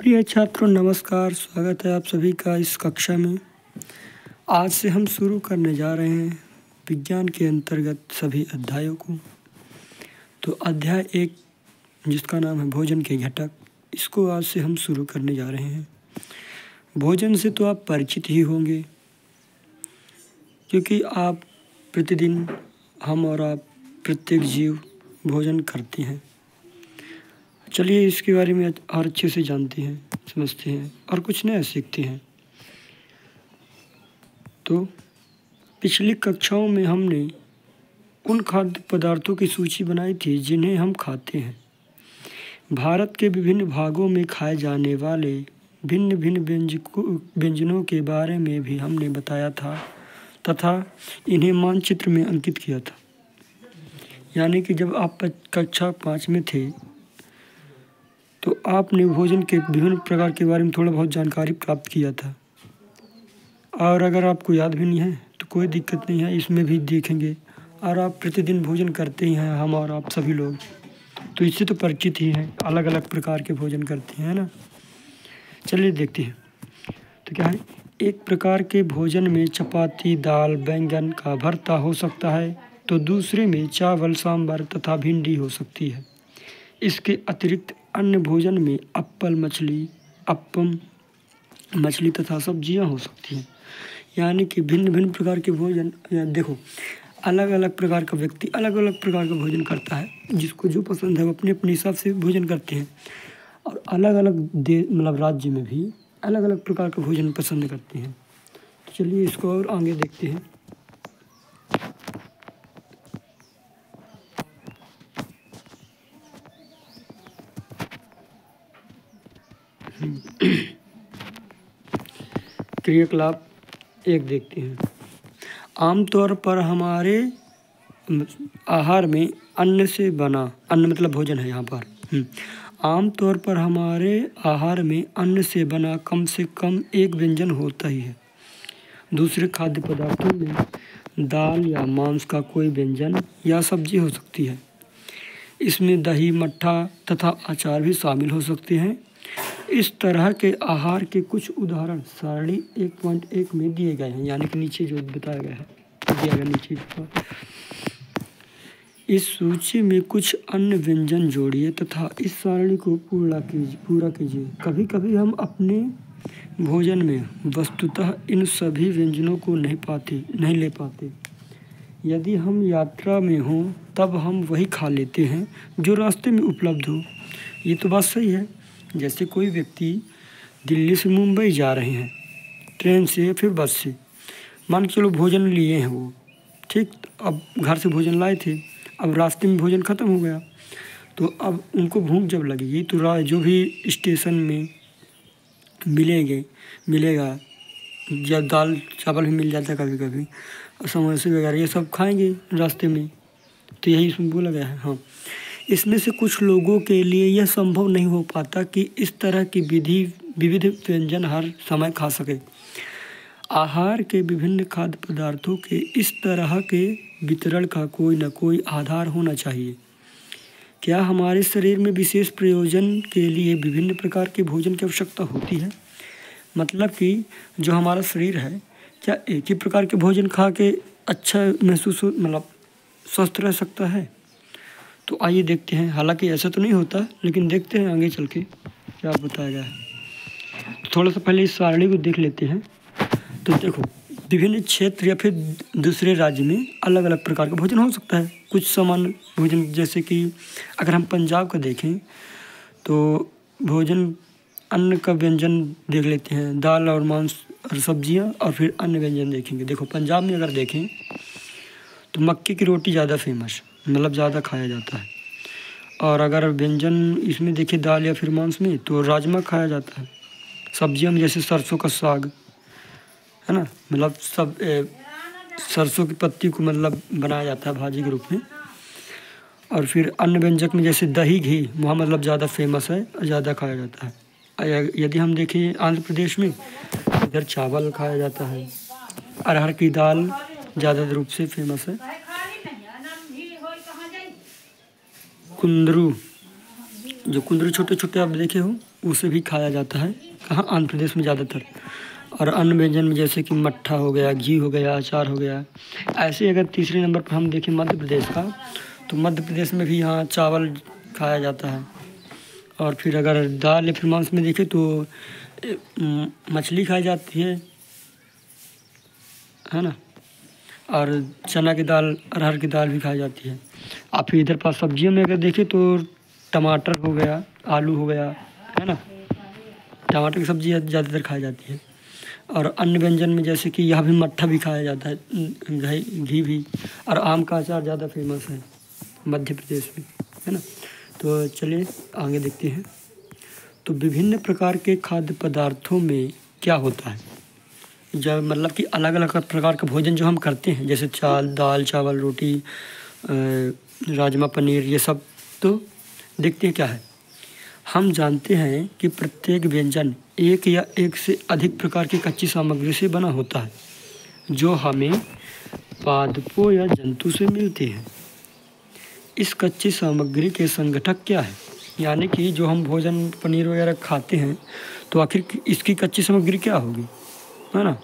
प्रिय छात्रों नमस्कार, स्वागत है आप सभी का इस कक्षा में। आज से हम शुरू करने जा रहे हैं विज्ञान के अंतर्गत सभी अध्यायों को। तो अध्याय 1 जिसका नाम है भोजन के घटक, इसको आज से हम शुरू करने जा रहे हैं। भोजन से तो आप परिचित ही होंगे क्योंकि आप प्रतिदिन, हम और आप, प्रत्येक जीव भोजन करते हैं। चलिए इसके बारे में और अच्छे से जानते हैं, समझते हैं और कुछ नया सीखते हैं। तो पिछली कक्षाओं में हमने उन खाद्य पदार्थों की सूची बनाई थी जिन्हें हम खाते हैं। भारत के विभिन्न भागों में खाए जाने वाले भिन्न भिन्न व्यंजनों के बारे में भी हमने बताया था तथा इन्हें मानचित्र में अंकित किया था। यानी कि जब आप कक्षा 5 में थे तो आपने भोजन के विभिन्न प्रकार के बारे में थोड़ा बहुत जानकारी प्राप्त किया था। और अगर आपको याद भी नहीं है तो कोई दिक्कत नहीं है, इसमें भी देखेंगे। और आप प्रतिदिन भोजन करते ही हैं, हम और आप सभी लोग, तो इससे तो परिचित ही हैं, अलग अलग प्रकार के भोजन करते हैं ना। चलिए देखते हैं। तो क्या है, एक प्रकार के भोजन में चपाती, दाल, बैंगन का भरता हो सकता है तो दूसरे में चावल, सांभर तथा भिंडी हो सकती है। इसके अतिरिक्त अन्य भोजन में अप्पम मछली तथा सब्जियां हो सकती हैं। यानी कि भिन्न भिन्न प्रकार के भोजन, देखो अलग अलग प्रकार का व्यक्ति अलग अलग प्रकार का भोजन करता है। जिसको जो पसंद है वो अपने अपने हिसाब से भोजन करते हैं। और अलग अलग राज्य में भी अलग अलग प्रकार का भोजन पसंद करते हैं। तो चलिए इसको और आगे देखते हैं। क्रियाकलाप 1 देखते हैं। आमतौर पर हमारे आहार में अन्न से बना, अन्न मतलब भोजन है यहाँ पर। आमतौर पर हमारे आहार में अन्न से बना कम से कम एक व्यंजन होता ही है। दूसरे खाद्य पदार्थों में दाल या मांस का कोई व्यंजन या सब्जी हो सकती है। इसमें दही, मट्ठा तथा अचार भी शामिल हो सकते हैं। इस तरह के आहार के कुछ उदाहरण सारणी 1.1 में दिए गए हैं। यानी कि नीचे जो बताया गया है, दिया गया नीचे। इस सूची में कुछ अन्य व्यंजन जोड़िए तथा इस सारणी को पूरा कीजिए। कभी कभी हम अपने भोजन में वस्तुतः इन सभी व्यंजनों को नहीं ले पाते। यदि हम यात्रा में हों तब हम वही खा लेते हैं जो रास्ते में उपलब्ध हो। ये तो बात सही है। जैसे कोई व्यक्ति दिल्ली से मुंबई जा रहे हैं ट्रेन से या फिर बस से, मान के चलो भोजन लिए हैं वो, ठीक। अब घर से भोजन लाए थे, अब रास्ते में भोजन ख़त्म हो गया तो अब उनको भूख जब लगेगी तो जो भी स्टेशन में मिलेगा, या दाल चावल भी मिल जाता है कभी कभी, और समोसे वगैरह ये सब खाएंगे रास्ते में। तो यही इसमें बोला गया है। हाँ, इसमें से कुछ लोगों के लिए यह संभव नहीं हो पाता कि इस तरह की विविध व्यंजन हर समय खा सके। आहार के विभिन्न खाद्य पदार्थों के इस तरह के वितरण का कोई न कोई आधार होना चाहिए। क्या हमारे शरीर में विशेष प्रयोजन के लिए विभिन्न प्रकार के भोजन की आवश्यकता होती है? मतलब कि जो हमारा शरीर है, क्या एक ही प्रकार के भोजन खा के अच्छा महसूस स्वस्थ रह सकता है? तो आइए देखते हैं। हालांकि ऐसा तो नहीं होता, लेकिन देखते हैं आगे चल के क्या बताया गया है। तो थोड़ा सा पहले इस सारणी को देख लेते हैं। तो देखो, विभिन्न क्षेत्र या फिर दूसरे राज्य में अलग अलग प्रकार का भोजन हो सकता है। कुछ सामान्य भोजन, जैसे कि अगर हम पंजाब का देखें तो भोजन अन्न का व्यंजन देख लेते हैं, दाल और मांस और सब्जियां, और फिर अन्य व्यंजन देखेंगे। देखो पंजाब में अगर देखें तो मक्के की रोटी ज़्यादा फेमस, ज़्यादा खाया जाता है। और अगर व्यंजन इसमें देखें दाल या फिर मांस में, तो राजमा खाया जाता है। सब्जियों में जैसे सरसों का साग है ना, सब सरसों की पत्ती को बनाया जाता है भाजी के रूप में। और फिर अन्य व्यंजक में जैसे दही, घी वहाँ ज़्यादा फेमस है और ज़्यादा खाया जाता है। यदि हम देखें आंध्र प्रदेश में, इधर चावल खाया जाता है। अरहर की दाल ज़्यादा रूप से फेमस है। कुंदरू जो कुंदरू छोटे छोटे आप देखे हो उसे भी खाया जाता है। कहाँ? आंध्र प्रदेश में ज़्यादातर। और अन्य व्यंजन में जैसे कि मट्ठा हो गया, घी हो गया, अचार हो गया। ऐसे अगर तीसरे नंबर पर हम देखें मध्य प्रदेश का, तो मध्य प्रदेश में भी यहाँ चावल खाया जाता है। और फिर अगर दाल या फिर मांस में देखें तो मछली खाई जाती है ना। और चना की दाल, अरहर की दाल भी खाई जाती है। आप फिर इधर पास सब्जियों में अगर देखें तो टमाटर हो गया, आलू हो गया, है ना। टमाटर की सब्ज़ी ज़्यादातर खाई जाती है। और अन्य व्यंजन में जैसे कि यहाँ भी मट्ठा भी खाया जाता है, घी भी। और आम का अचार ज़्यादा फेमस है मध्य प्रदेश में, है ना। तो चलिए आगे देखते हैं। तो विभिन्न प्रकार के खाद्य पदार्थों में क्या होता है, जब मतलब कि अलग अलग प्रकार का भोजन जो हम करते हैं, जैसे दाल चावल रोटी, राजमा पनीर, ये सब। तो देखते हैं क्या है। हम जानते हैं कि प्रत्येक व्यंजन एक या एक से अधिक प्रकार की कच्ची सामग्री से बना होता है, जो हमें पादपों या जंतु से मिलती है। इस कच्ची सामग्री के संगठक क्या है? यानी कि जो हम भोजन पनीर वगैरह खाते हैं, तो आखिर इसकी कच्ची सामग्री क्या होगी, है ना।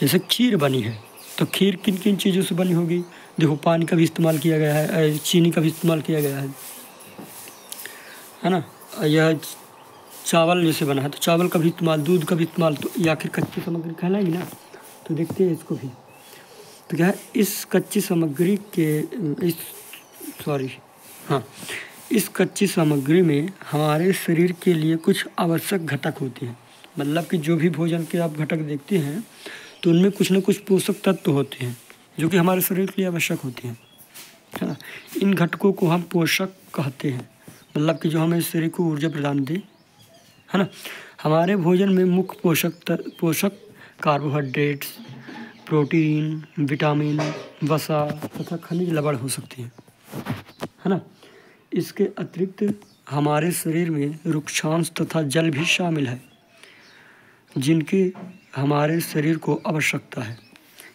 जैसे खीर बनी है, तो खीर किन किन चीज़ों से बनी होगी? देखो, पानी का भी इस्तेमाल किया गया है, चीनी का भी इस्तेमाल किया गया है ना। यह चावल जैसे बना है, तो चावल का भी इस्तेमाल, दूध का भी इस्तेमाल, तो ये आखिर कच्ची सामग्री कहलाएगी ना। तो देखते हैं इसको भी। तो क्या है, इस कच्ची सामग्री के इस कच्ची सामग्री में हमारे शरीर के लिए कुछ आवश्यक घटक होते हैं। मतलब कि जो भी भोजन के आप घटक देखते हैं, तो उनमें कुछ न कुछ पोषक तत्व होते हैं जो कि हमारे शरीर के लिए आवश्यक होते हैं, है ना। इन घटकों को हम पोषक कहते हैं, मतलब कि जो हमें शरीर को ऊर्जा प्रदान दे, है ना। हमारे भोजन में मुख्य पोषक कार्बोहाइड्रेट्स, प्रोटीन, विटामिन, वसा तथा खनिज लवण हो सकते हैं, है ना। इसके अतिरिक्त हमारे शरीर में रुक्षांश तथा जल भी शामिल है, जिनकी हमारे शरीर को आवश्यकता है।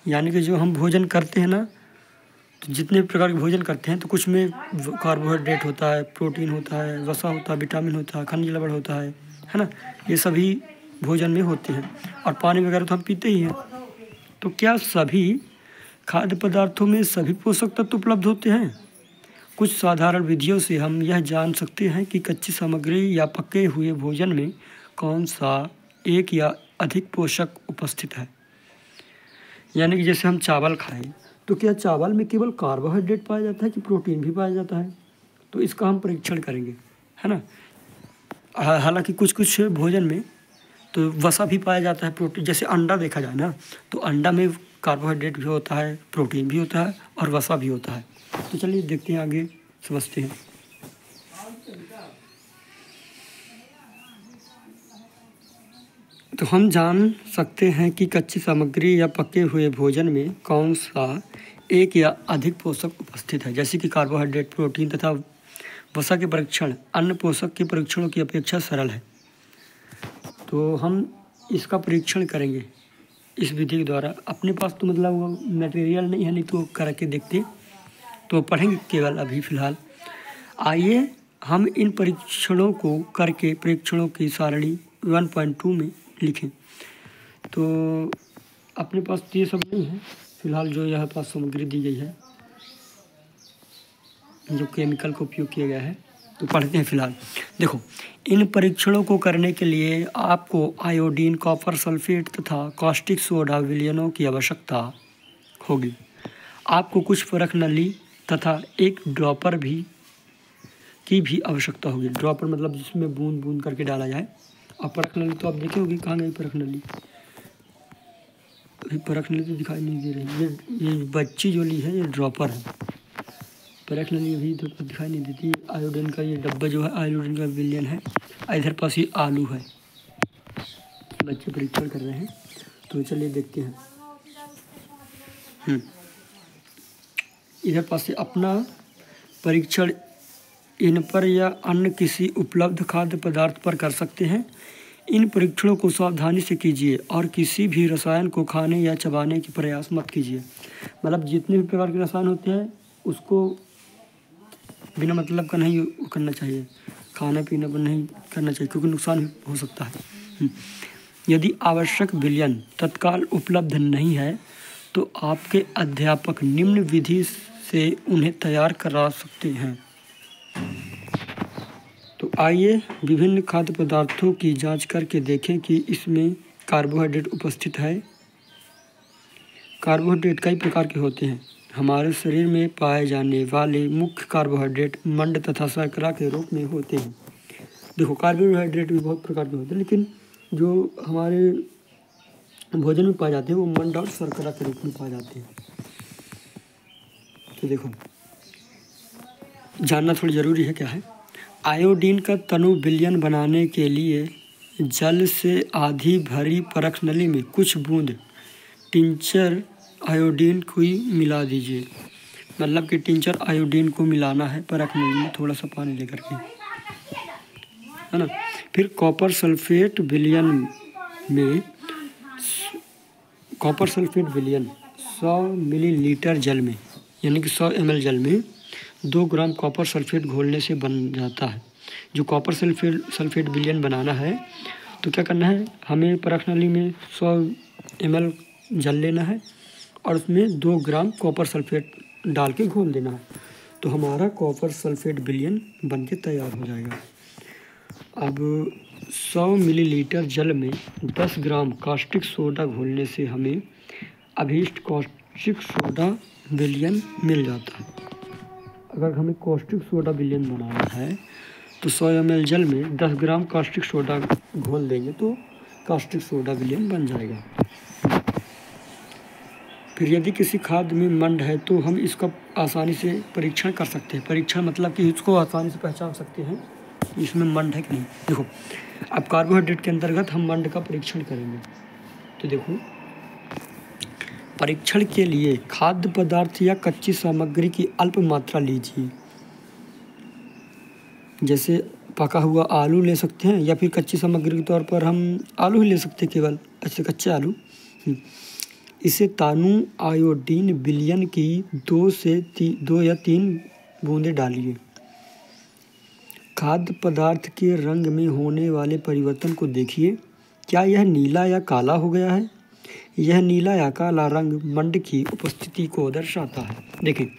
यानी कि जो हम भोजन करते हैं ना, तो जितने प्रकार के भोजन करते हैं, तो कुछ में कार्बोहाइड्रेट होता है, प्रोटीन होता है, वसा होता है, विटामिन होता है, खनिज लवण होता है ना। ये सभी भोजन में होते हैं। और पानी वगैरह तो हम पीते ही हैं। तो क्या सभी खाद्य पदार्थों में सभी पोषक तत्व उपलब्ध होते हैं? कुछ साधारण विधियों से हम यह जान सकते हैं कि कच्ची सामग्री या पके हुए भोजन में कौन सा एक या अधिक पोषक उपस्थित है। यानी कि जैसे हम चावल खाएं, तो क्या चावल में केवल कार्बोहाइड्रेट पाया जाता है कि प्रोटीन भी पाया जाता है? तो इसका हम परीक्षण करेंगे, है ना। हालांकि कुछ भोजन में तो वसा भी पाया जाता है, प्रोटीन। जैसे अंडा देखा जाए ना, तो अंडा में कार्बोहाइड्रेट भी होता है, प्रोटीन भी होता है और वसा भी होता है। तो चलिए देखते हैं, आगे समझते हैं। तो हम जान सकते हैं कि कच्ची सामग्री या पके हुए भोजन में कौन सा एक या अधिक पोषक उपस्थित है। जैसे कि कार्बोहाइड्रेट, प्रोटीन तथा वसा के परीक्षण अन्य पोषक के परीक्षणों की अपेक्षा सरल है। तो हम इसका परीक्षण करेंगे इस विधि के द्वारा। अपने पास तो मतलब मटेरियल नहीं है, नहीं तो करके देखते, तो पढ़ेंगे केवल अभी फ़िलहाल। आइए हम इन परीक्षणों को करके परीक्षणों की सारणी 1.2 में लिखें। तो अपने पास ये सब नहीं है फ़िलहाल, जो यहाँ पास सामग्री दी गई है, जो केमिकल का उपयोग किया गया है। तो पढ़ते हैं फ़िलहाल। देखो, इन परीक्षणों को करने के लिए आपको आयोडीन, कॉपर सल्फेट तथा कास्टिक सोडा विलयनों की आवश्यकता होगी। आपको कुछ परख नली तथा एक ड्रॉपर की भी आवश्यकता होगी। ड्रॉपर मतलब जिसमें बूंद बूंद करके डाला जाए। और परख नली तो आप देखे होगी, कहाँ गई परख नली? अभी परख नली तो दिखाई नहीं दे रही। ये बच्ची जो ली है, ये ड्रॉपर है। परख नली अभी तो दिखाई नहीं देती। आयोडीन का ये डब्बा जो है, आयोडीन का विलयन है। इधर पास ये आलू है। बच्चे परीक्षण कर रहे हैं, तो चलिए देखते हैं। इधर पास से अपना परीक्षण इन पर या अन्य किसी उपलब्ध खाद्य पदार्थ पर कर सकते हैं। इन परीक्षणों को सावधानी से कीजिए और किसी भी रसायन को खाने या चबाने की प्रयास मत कीजिए। मतलब जितने भी प्रकार के रसायन होते हैं, उसको बिना मतलब का नहीं करना चाहिए, खाना पीना पर नहीं करना चाहिए क्योंकि नुकसान हो सकता है। यदि आवश्यक विलयन तत्काल उपलब्ध नहीं है तो आपके अध्यापक निम्न विधि से उन्हें तैयार करा सकते हैं। तो आइए विभिन्न खाद्य पदार्थों की जांच करके देखें कि इसमें कार्बोहाइड्रेट उपस्थित है। कार्बोहाइड्रेट कई प्रकार के होते हैं। हमारे शरीर में पाए जाने वाले मुख्य कार्बोहाइड्रेट मंड तथा शर्करा के रूप में होते हैं। देखो, कार्बोहाइड्रेट भी बहुत प्रकार के होते हैं, लेकिन जो हमारे भोजन में पाए जाते हैं वो मंड और शर्करा के रूप में पाए जाते हैं। तो देखो, जानना थोड़ी ज़रूरी है क्या है। आयोडीन का तनु विलयन बनाने के लिए जल से आधी भरी परख नली में कुछ बूंद टिंचर आयोडीन को मिला दीजिए। मतलब कि टिंचर आयोडीन को मिलाना है परख नली में थोड़ा सा पानी लेकर के, है ना। फिर कॉपर सल्फेट विलयन में 100 मिलीलीटर जल में, यानी कि 100 ml जल में 2 ग्राम कॉपर सल्फेट घोलने से बन जाता है। जो कॉपर सल्फेट विलयन बनाना है तो क्या करना है, हमें परख नली में 100 ml जल लेना है और उसमें 2 ग्राम कॉपर सल्फेट डाल के घोल देना है, तो हमारा कॉपर सल्फेट विलयन बन के तैयार हो जाएगा। अब 100 मिलीलीटर जल में 10 ग्राम कास्टिक सोडा घोलने से हमें अभीष्ट कास्टिक सोडा विलयन मिल जाता है। अगर हमें कास्टिक सोडा विलयन बनाना है तो 100 ml जल में 10 ग्राम कास्टिक सोडा घोल देंगे तो कास्टिक सोडा विलयन बन जाएगा। फिर यदि किसी खाद्य में मंड है तो हम इसका आसानी से परीक्षण कर सकते हैं। परीक्षण मतलब कि इसको आसानी से पहचान सकते हैं कि इसमें मंड है कि नहीं। देखो, अब कार्बोहाइड्रेट के अंतर्गत हम मंड का परीक्षण करेंगे। तो देखो, परीक्षण के लिए खाद्य पदार्थ या कच्ची सामग्री की अल्प मात्रा लीजिए। जैसे पका हुआ आलू ले सकते हैं या फिर कच्ची सामग्री के तौर पर हम आलू ही ले सकते हैं, केवल अच्छे कच्चे आलू। इसे तानु आयोडीन विलयन की 2 या 3 बूंदें डालिए। खाद्य पदार्थ के रंग में होने वाले परिवर्तन को देखिए। क्या यह नीला या काला हो गया है? यह नीला या काला रंग मंड की उपस्थिति को दर्शाता है। देखिए,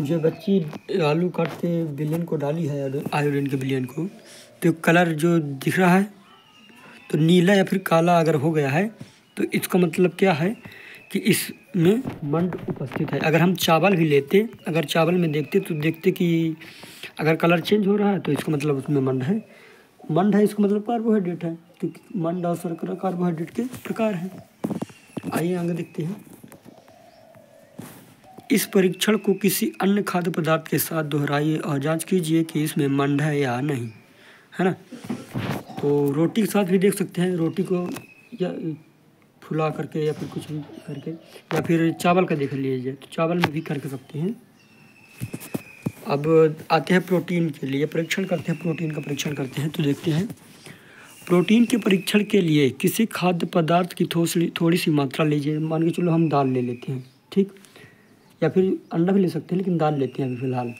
जो बच्ची आलू काट के विलयन को डाली है, आयोडीन के विलयन को, तो कलर जो दिख रहा है तो नीला या फिर काला अगर हो गया है तो इसका मतलब क्या है कि इसमें मंड उपस्थित है। अगर हम चावल भी लेते, अगर चावल में देखते तो देखते कि अगर कलर चेंज हो रहा है तो इसका मतलब उसमें मंड है। मंड है इसका मतलब कार्बोहाइड्रेट है, क्योंकि मंड और शर्करा कार्बोहाइड्रेट के प्रकार हैं। आइए आगे देखते हैं। इस परीक्षण को किसी अन्य खाद्य पदार्थ के साथ दोहराइए और जांच कीजिए कि इसमें मंड है या नहीं, है ना। तो रोटी के साथ भी देख सकते हैं, रोटी को या फुला करके या फिर कुछ भी करके, या फिर चावल का देख लीजिए तो चावल में भी करके सकते हैं। अब आते हैं प्रोटीन के लिए परीक्षण करते हैं, प्रोटीन का परीक्षण करते हैं। तो देखते हैं, प्रोटीन के परीक्षण के लिए किसी खाद्य पदार्थ की थोड़ी सी मात्रा लीजिए। मान के चलो हम दाल ले लेते हैं, ठीक, या फिर अंडा भी ले सकते हैं, लेकिन दाल लेते हैं अभी फ़िलहाल।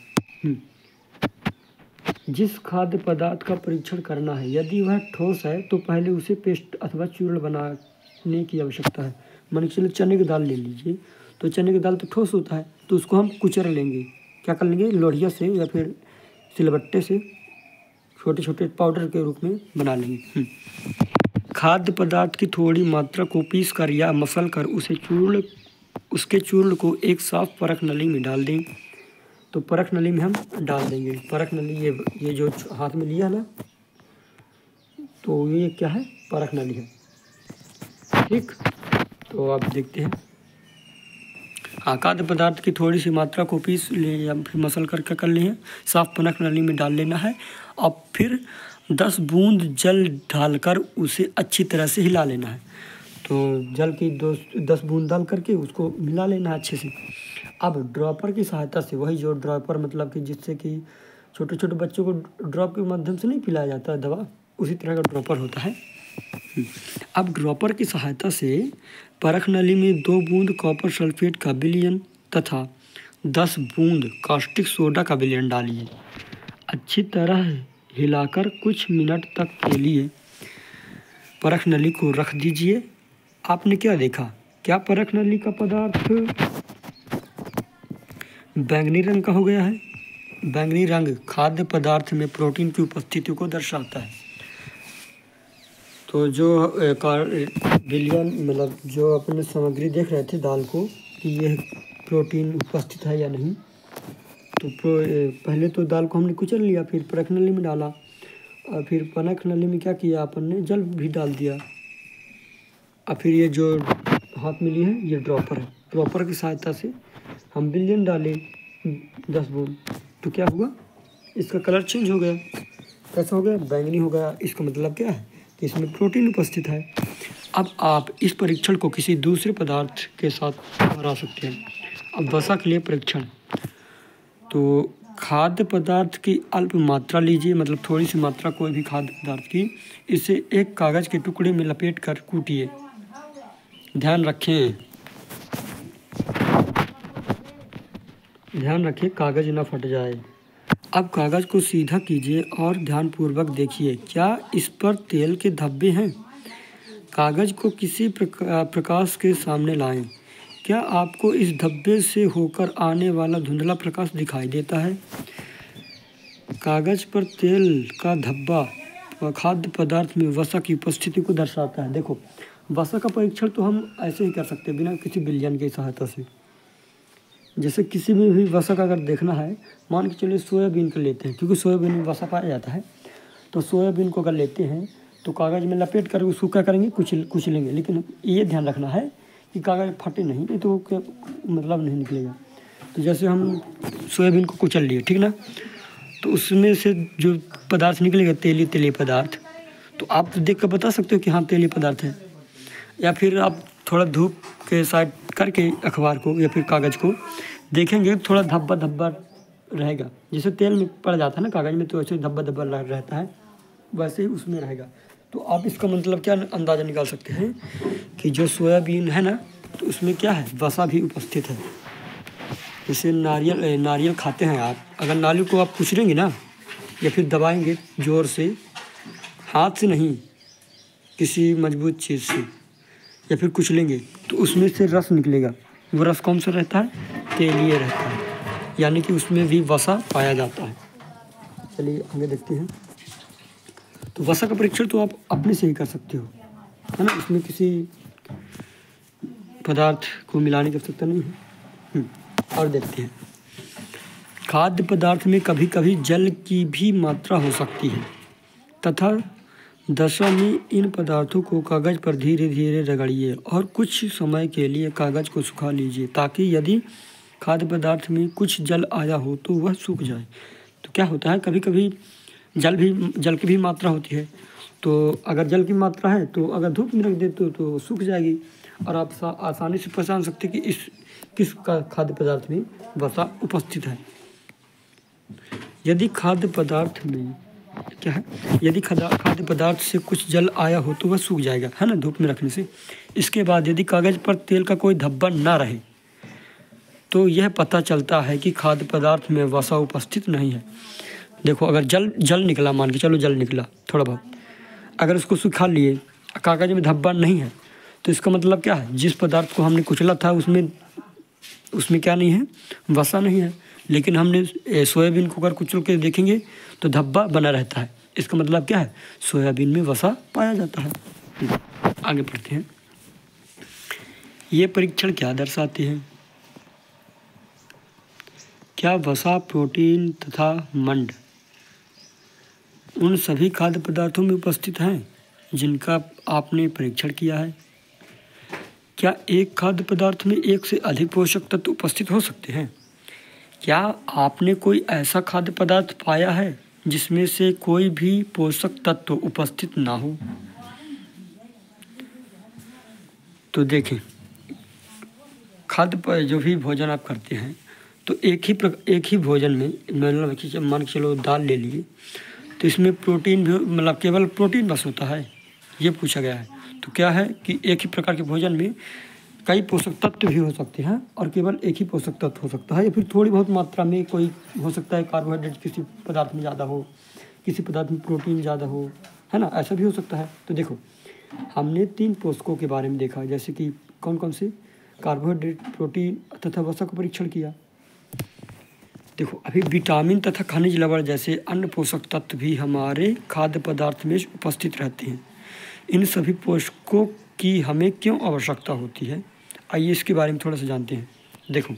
जिस खाद्य पदार्थ का परीक्षण करना है, यदि वह ठोस है तो पहले उसे पेस्ट अथवा चूर्ण बनाने की आवश्यकता है। मान के चलो चने की दाल ले लीजिए, तो चने की दाल तो ठोस होता है, तो उसको हम कुचल लेंगे। क्या कर लेंगे, लोढ़िया से या फिर सिलबट्टे से छोटे छोटे पाउडर के रूप में बना लेंगे। खाद्य पदार्थ की थोड़ी मात्रा को पीस कर या मसल कर उसके चूर्ण को एक साफ परख नली में डाल दें। तो परख नली में हम डाल देंगे। परख नली ये जो हाथ में लिया ना, तो ये क्या है, परख नली है, ठीक। तो आप देखते हैं, खाद्य पदार्थ की थोड़ी सी मात्रा को पीस ले या फिर मसल करके कर लें, साफ परख नली में डाल लेना है और फिर 10 बूंद जल डालकर उसे अच्छी तरह से हिला लेना है। तो जल की 10 बूंद डाल करके उसको मिला लेना है अच्छे से। अब ड्रॉपर की सहायता से, वही जो ड्रॉपर मतलब कि जिससे कि छोटे छोटे बच्चों को ड्रॉप के माध्यम से नहीं पिलाया जाता है दवा, उसी तरह का ड्रॉपर होता है। अब ड्रॉपर की सहायता से परख नली में 2 बूंद कॉपर सल्फेट का विलयन तथा 10 बूंद कास्टिक सोडा का विलयन डालिए। अच्छी तरह हिलाकर कुछ मिनट तक के लिए परख नली को रख दीजिए। आपने क्या देखा? क्या परख नली का पदार्थ बैंगनी रंग का हो गया है? बैंगनी रंग खाद्य पदार्थ में प्रोटीन की उपस्थिति को दर्शाता है। तो जो विलयन मतलब जो अपने सामग्री देख रहे थे दाल को कि यह प्रोटीन उपस्थित है या नहीं, तो पहले तो दाल को हमने कुचल लिया, फिर परख नली में डाला और फिर परख नली में क्या किया अपन ने, जल भी डाल दिया। और फिर ये जो हाथ में ली है ये ड्रॉपर है, ड्रॉपर की सहायता से हम विलयन डाले 10 बूंद। तो क्या हुआ? इसका कलर चेंज हो गया। कैसा हो गया? बैंगनी हो गया। इसका मतलब क्या है कि इसमें प्रोटीन उपस्थित है। अब आप इस परीक्षण को किसी दूसरे पदार्थ के साथ दोहरा सकते हैं। अब वसा के लिए परीक्षण, तो खाद्य पदार्थ की अल्प मात्रा लीजिए, मतलब थोड़ी सी मात्रा कोई भी खाद्य पदार्थ की, इसे एक कागज़ के टुकड़े में लपेट कर कूटिए। ध्यान रखें कागज़ न फट जाए। अब कागज़ को सीधा कीजिए और ध्यानपूर्वक देखिए, क्या इस पर तेल के धब्बे हैं? कागज़ को किसी प्रकाश के सामने लाएं। क्या आपको इस धब्बे से होकर आने वाला धुंधला प्रकाश दिखाई देता है? कागज़ पर तेल का धब्बा खाद्य पदार्थ में वसा की उपस्थिति को दर्शाता है। देखो, वसा का परीक्षण तो हम ऐसे ही कर सकते हैं बिना किसी विलयन की सहायता से। जैसे किसी में भी वसा का अगर देखना है, मान के चलिए सोयाबीन का लेते हैं, क्योंकि सोयाबीन में वसा पाया जाता है। तो सोयाबीन को अगर लेते हैं तो कागज़ में लपेट कर उसको क्या करेंगे, कुचलेंगे। लेकिन ये ध्यान रखना है कि कागज़ फटे नहीं तो क्या मतलब नहीं निकलेगा। तो जैसे हम सोयाबीन को कुचल लिए, ठीक ना, तो उसमें से जो पदार्थ निकलेगा तेली पदार्थ, तो आप तो देख कर बता सकते हो कि हाँ तेली पदार्थ है। या फिर आप थोड़ा धूप के साइड करके अखबार को या फिर कागज़ को देखेंगे, थोड़ा धब्बा रहेगा। जैसे तेल में पड़ जाता है ना कागज़ में, तो ऐसे धब्बा रहता है, वैसे ही उसमें रहेगा। तो आप इसका मतलब क्या अंदाज़ा निकाल सकते हैं कि जो सोयाबीन है ना, तो उसमें क्या है, वसा भी उपस्थित है। जैसे नारियल खाते हैं आप, अगर नारियल को आप कुचलेंगे ना या फिर दबाएंगे ज़ोर से, हाथ से नहीं किसी मजबूत चीज़ से, या फिर कुचलेंगे, तो उसमें से रस निकलेगा। वो रस कौन सा रहता है? तेलीय रहता है, यानी कि उसमें भी वसा पाया जाता है। चलिए आगे देखते हैं। तो वसा का परीक्षण तो आप अपने से ही कर सकते हो, है ना, इसमें किसी पदार्थ को मिलाने की आवश्यकता नहीं है। और देखते हैं, खाद्य पदार्थ में कभी कभी जल की भी मात्रा हो सकती है तथा दशा में इन पदार्थों को कागज़ पर धीरे धीरे रगड़िए और कुछ समय के लिए कागज़ को सुखा लीजिए, ताकि यदि खाद्य पदार्थ में कुछ जल आया हो तो वह सूख जाए। तो क्या होता है, कभी कभी जल की भी मात्रा होती है। तो अगर जल की मात्रा है तो अगर धूप में रख देते हो तो सूख जाएगी, और आप आसानी से पहचान सकते कि किस खाद्य पदार्थ में वसा उपस्थित है। यदि खाद्य पदार्थ में क्या है, यदि खाद्य पदार्थ से कुछ जल आया हो तो वह सूख जाएगा, है ना, धूप में रखने से। इसके बाद यदि कागज़ पर तेल का कोई धब्बा ना रहे तो यह पता चलता है कि खाद्य पदार्थ में वसा उपस्थित नहीं है। देखो, अगर जल निकला, मान के चलो जल निकला थोड़ा बहुत, अगर उसको सुखा लिए, कागज़ में धब्बा नहीं है, तो इसका मतलब क्या है, जिस पदार्थ को हमने कुचला था उसमें क्या नहीं है, वसा नहीं है। लेकिन हमने सोयाबीन को अगर कुचल के देखेंगे तो धब्बा बना रहता है। इसका मतलब क्या है, सोयाबीन में वसा पाया जाता है। आगे पढ़ते हैं। ये परीक्षण क्या दर्शाते हैं? क्या वसा, प्रोटीन तथा मंड उन सभी खाद्य पदार्थों में उपस्थित हैं जिनका आपने परीक्षण किया है? क्या एक खाद्य पदार्थ में एक से अधिक पोषक तत्व उपस्थित हो सकते हैं? क्या आपने कोई ऐसा खाद्य पदार्थ पाया है जिसमें से कोई भी पोषक तत्व उपस्थित ना हो? तो देखें, खाद्य जो भी भोजन आप करते हैं तो एक ही भोजन में, मतलब मान के चलो दाल ले लिए, तो इसमें प्रोटीन भी, मतलब केवल प्रोटीन बस होता है, ये पूछा गया है। तो क्या है कि एक ही प्रकार के भोजन में कई पोषक तत्व भी हो सकते हैं और केवल एक ही पोषक तत्व हो सकता है, या फिर थोड़ी बहुत मात्रा में कोई हो सकता है कार्बोहाइड्रेट किसी पदार्थ में ज़्यादा हो, किसी पदार्थ में प्रोटीन ज़्यादा हो, है ना, ऐसा भी हो सकता है। तो देखो हमने 3 पोषकों के बारे में देखा, जैसे कि कौन कौन से, कार्बोहाइड्रेट, प्रोटीन तथा वसा का परीक्षण किया। देखो अभी विटामिन तथा खनिज लवण जैसे अन्य पोषक तत्व भी हमारे खाद्य पदार्थ में उपस्थित रहते हैं। इन सभी पोषकों की हमें क्यों आवश्यकता होती है, आइए इसके बारे में थोड़ा सा जानते हैं। देखो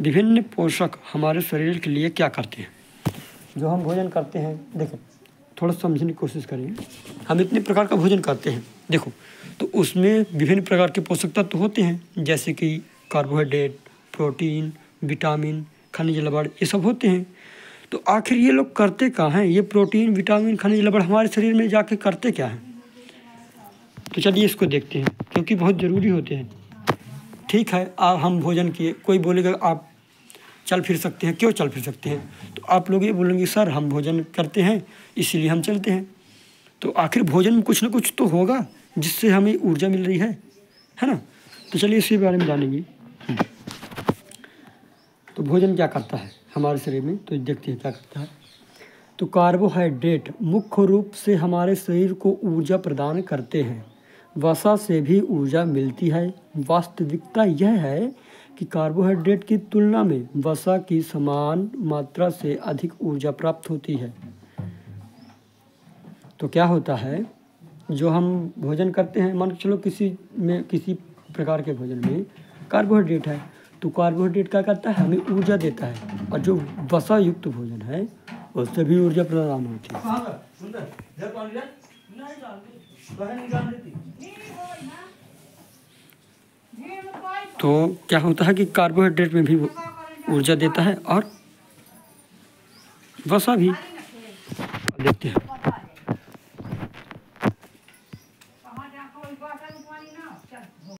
विभिन्न पोषक हमारे शरीर के लिए क्या करते हैं। जो हम भोजन करते हैं, देखो थोड़ा समझने की कोशिश करिए। हम इतने प्रकार का भोजन करते हैं, देखो तो उसमें विभिन्न प्रकार के पोषक तत्व होते हैं, जैसे कि कार्बोहाइड्रेट, प्रोटीन, विटामिन, खनिज लवण, ये सब होते हैं। तो आखिर ये लोग करते क्या हैं, ये प्रोटीन, विटामिन, खनिज लवण हमारे शरीर में जाके करते क्या हैं। तो चलिए इसको देखते हैं, क्योंकि बहुत ज़रूरी होते हैं। ठीक है, हम भोजन किए, कोई बोलेगा आप चल फिर सकते हैं, क्यों चल फिर सकते हैं, तो आप लोग ये बोलेंगे सर हम भोजन करते हैं इसीलिए हम चलते हैं। तो आखिर भोजन में कुछ ना कुछ तो होगा जिससे हमें ऊर्जा मिल रही है ना। तो चलिए इसी बारे में जानेंगे। तो भोजन क्या करता है हमारे शरीर में, तो देखते हैं क्या करता है। तो कार्बोहाइड्रेट मुख्य रूप से हमारे शरीर को ऊर्जा प्रदान करते हैं। वसा से भी ऊर्जा मिलती है। वास्तविकता यह है कि कार्बोहाइड्रेट की तुलना में वसा की समान मात्रा से अधिक ऊर्जा प्राप्त होती है। तो क्या होता है, जो हम भोजन करते हैं, मान के चलो किसी प्रकार के भोजन में कार्बोहाइड्रेट है, तो कार्बोहाइड्रेट क्या करता है, हमें ऊर्जा देता है, और जो वसा युक्त भोजन है उससे भी ऊर्जा प्रदान होती है। तो क्या होता है कि कार्बोहाइड्रेट में भी ऊर्जा देता है और वसा भी। देखते हैं।